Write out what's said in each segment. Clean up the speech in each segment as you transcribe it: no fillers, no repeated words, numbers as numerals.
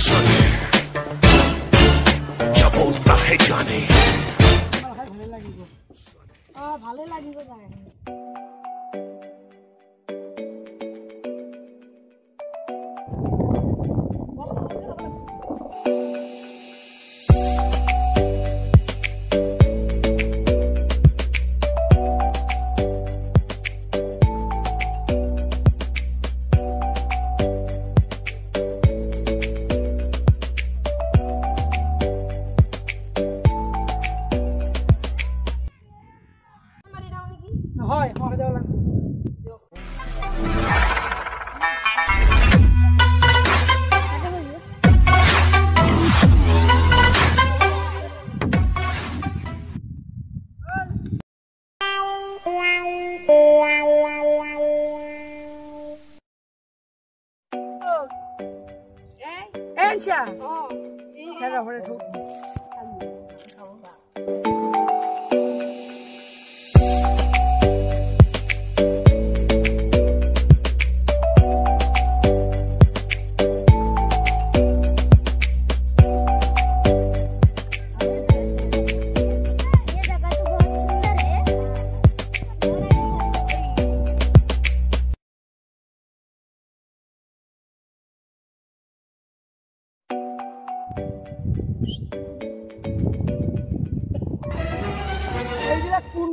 सुने क्या बोलता है जाने ভালে লাগিব যায় হয় হয় দাও না Encha. Oh. Hello, where to?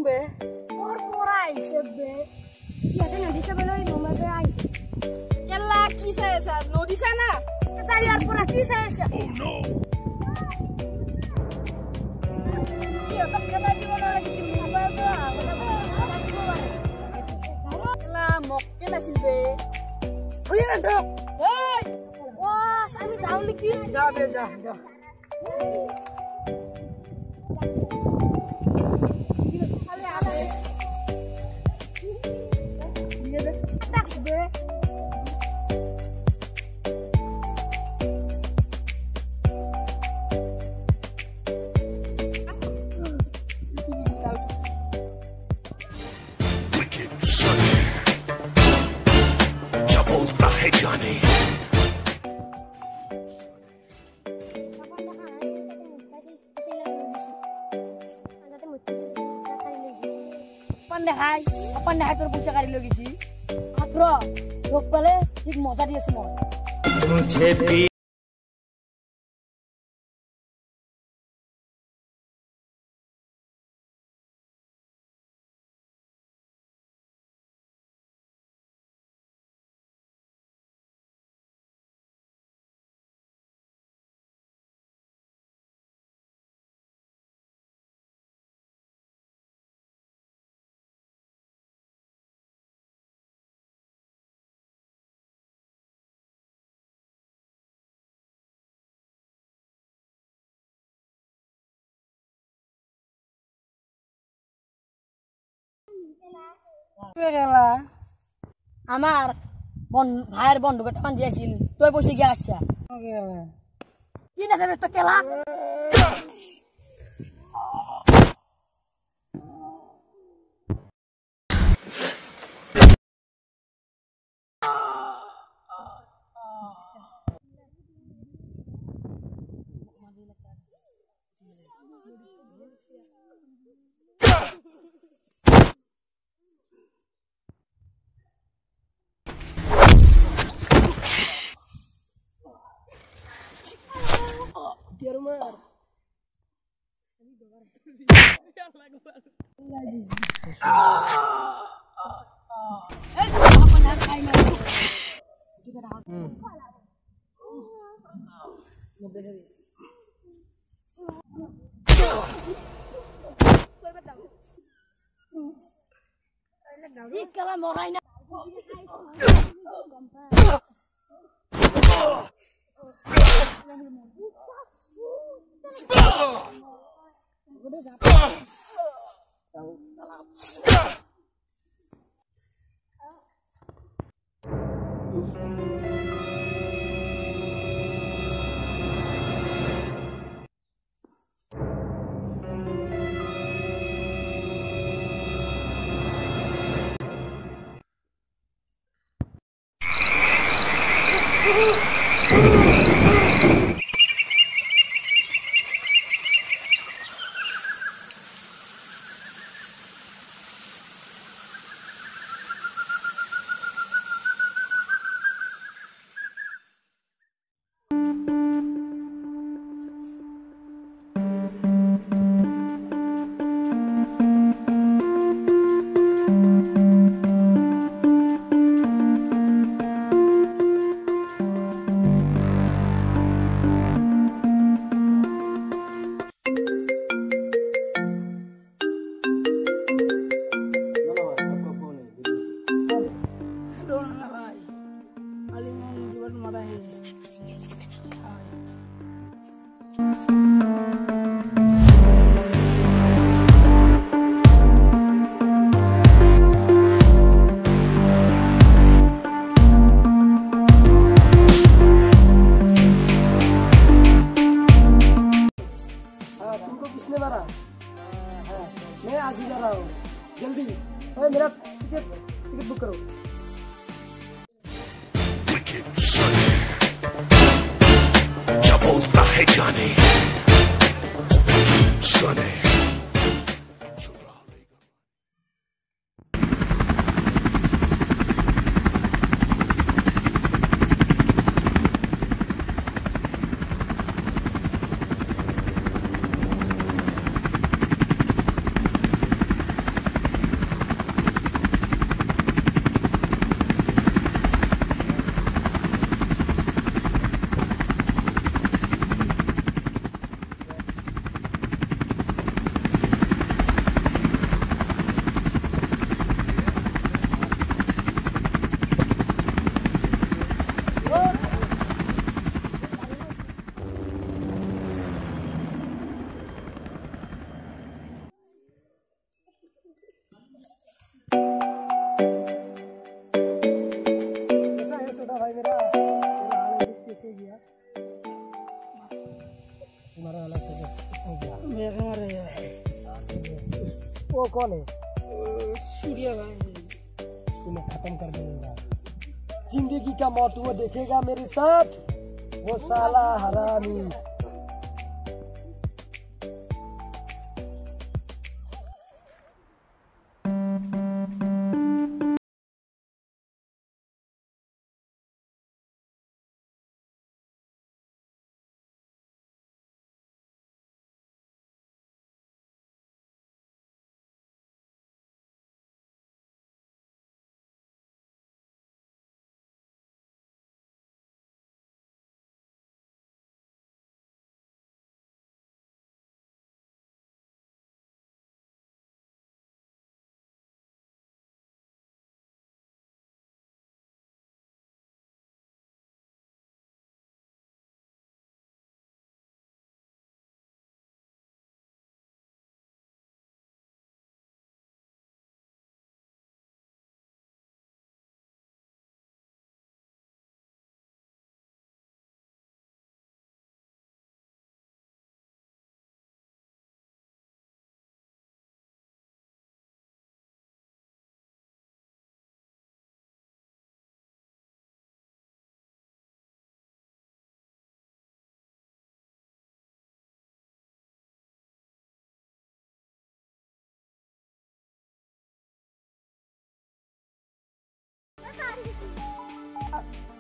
Be por ahí se ve ya que nadie sabe lo mismo me ve ahí ya la quise esa no dice nada está ya por aquí se esa oh no ya pas que lagi mana lagi sini apa la mokke la silbe oh ya dok hey wah saya jauh lagi ja be ja जाने pandai terpaksa kali lagi sih agro rok balik hik moza dia semua मुझे भी আমার ভাইয়ের বন্ধু কেটামান দিয়েছিল তুই বসে গিয়ে আসছা কি না যাবে তো কেলা Kalau mau raina Oh, buat marahin. तुमको किसने मारा? मैं आज ही जा रहा हूँ, जल्दी। ओए मेरा टिकट बुक करो। क्या बोलता है जाने सुने भाई मेरा हाल कैसे गया? तुम्हारा हालत कैसे गया? मेरे मारे वो कौन है? सूर्य भाई तुम्हें खत्म कर दूंगा। जिंदगी का मौत वो देखेगा मेरे साथ, वो साला हरामी।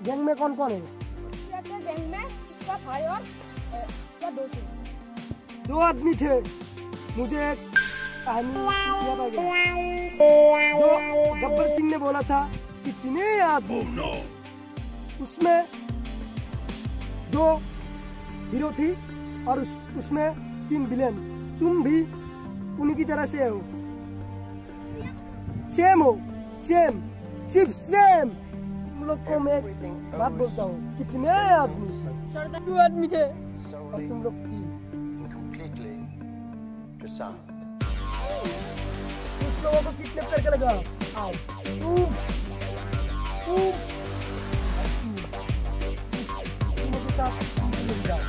गैंग में कौन कौन है? गैंग में इसका भाई और इसका दोस्त है। 2 आदमी थे। मुझे एक कहानी याद आ गया जो गब्बर सिंह ने बोला था, कितने आदमी उसमें 2 हीरो थी और उसमें 3 विलेन। तुम भी उन्हीं की तरह से हो, सेम हो, सेम, सिर्फ सेम। तुम लोग को मैं बात बोलता हूँ, कितने आदमी? 2 आदमी थे और तुम लोग 3। उस लोगों को किडनैप करके लगा। आओ तुम मेरे साथ मिल जाओ।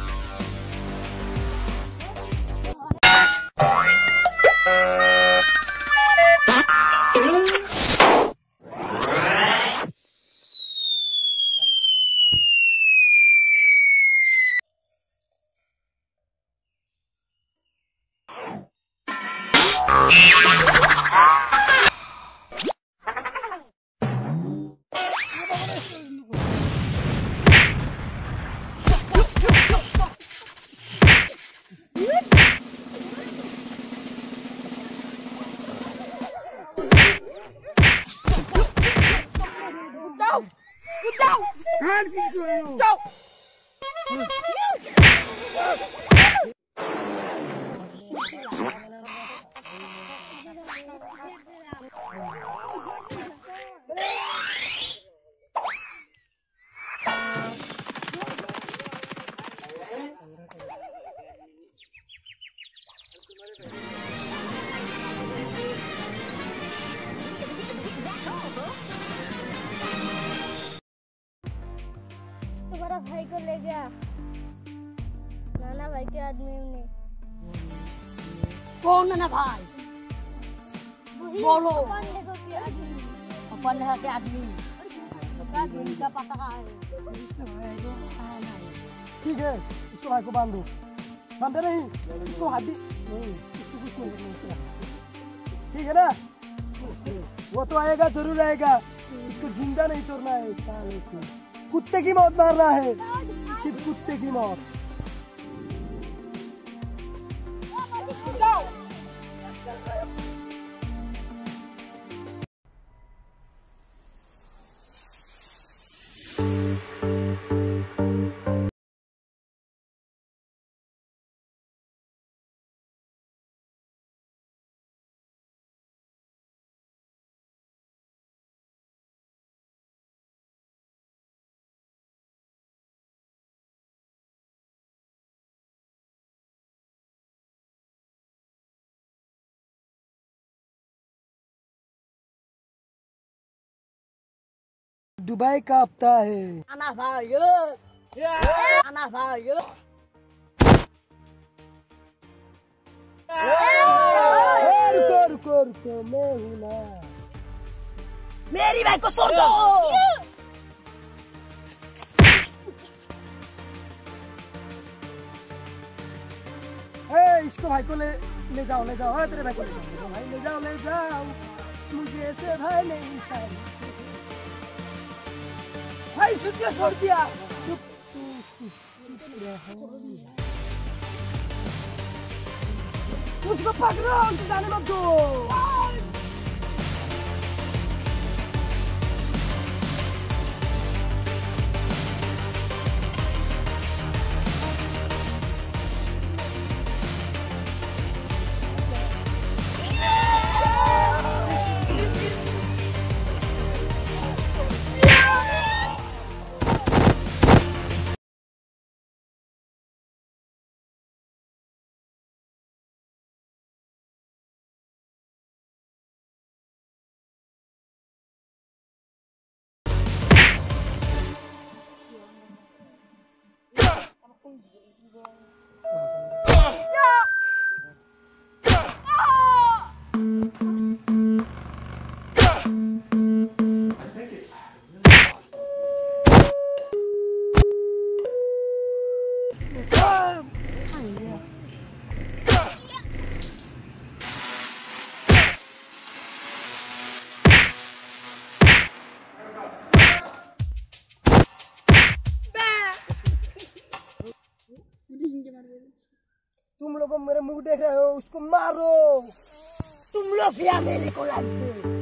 Go! हमारा भाई को ले गया नाना भाई के आदमी ने। कौन नाना भाई? बोलो। पांडे को के आदमी। अपन है के आदमी का दिन का पता है। ठीक है, इसको भाई को बांधो। बांधे नहीं, इसको हड्डी नहीं, इसको कुछ नहीं करना। ठीक है ना? वो तो आएगा, जरूर आएगा। इसको जिंदा नहीं छोड़ना है। साले को कुत्ते की मौत मारना है, सिर्फ कुत्ते की मौत। दुबई का हफ्ता है। नाना भाई नाना भाई रुको रुको रुको, मैं हूँ ना। मेरी भाई को छोड़ दो। इसको भाई को ले जाओ, ले जाओ। तेरे भाई को ले जाओ भाई, ले जाओ, ले जाओ। मुझे ऐसे भाई नहीं चाहिए। भाई सुतिया छोड़ दिया। चुप रहो। उसको पकड़ो, उसे जाने मत दो। तुम लोग मेरे मुंह देख रहे हो, उसको मारो। तुम लोग भी मेरे को लाते।